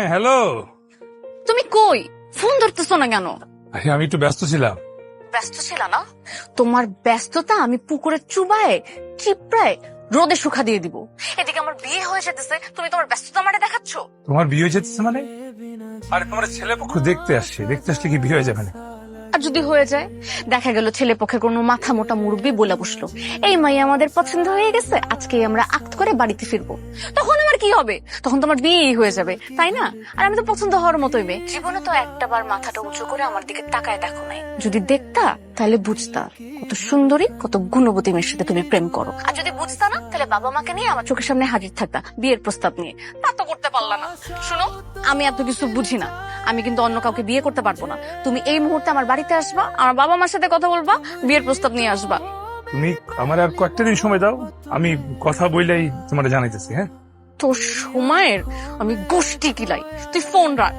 Hello. তুমি কই? Phone ধরতেছো না কেন? আমি একটু ব্যস্ত ছিলাম। ব্যস্ত ছিল না? তোমার ব্যস্ততা আমি পুকুরের চুবায় চিপড়ায় রোদে শুকা দিয়ে দিব। এদিকে আমার বিয়ে হয়ে যেতেছে, তুমি তোমার ব্যস্ততা আমারে দেখাচ্ছ। তোমার বিয়ে হয়ে যেতেছে মানে? আরে তোমার ছেলে পক্ষ দেখতে আসলে কি বিয়ে হয়ে যাবে না? আর যদি হয়ে যায়, দেখা গেল ছেলে পক্ষের কোনো মাথা মোটা মুরব্বী বলে বসলো, এই মাইয়া আমাদের পছন্দ হয়ে গেছে, আজকে আমরা আক্ত করে বাড়িতে ফিরবো। তখন আমার কি হবে? তখন তোমার বিয়েই হয়ে যাবে, তাই না? আর আমি তো পছন্দ হওয়ার মতোই মেয়ে। জীবনে তো একটাবার মাথাটা উঁচু করে আমার দিকে তাকায় দেখো নাই। যদি দেখতা তাহলে বুঝতা কত সুন্দরী, কত গুণবতী মেয়ের সাথে তুমি প্রেম করো। আর যদি বুঝতা না, তাহলে বাবা মাকে নিয়ে আমার চোখের সামনে হাজির থাকতা বিয়ের প্রস্তাব নিয়ে। তা তো করতে পারলা না। শোনো, আমি এত কিছু বুঝি না, আমি কিন্তু অন্য কাউকে বিয়ে করতে পারবো না। তুমি এই মুহূর্তে আমার বাড়িতে আসবা, আমার বাবা মার সাথে কথা বলবা, বিয়ের প্রস্তাব নিয়ে আসবা। তুমি আমার আর কয়েকটা দিন সময় দাও, আমি কথা বললেই তোমার জানাইতেছি। হ্যাঁ, তোর সময়ের আমি গোষ্ঠী কিলাই, তুই ফোন রাখ।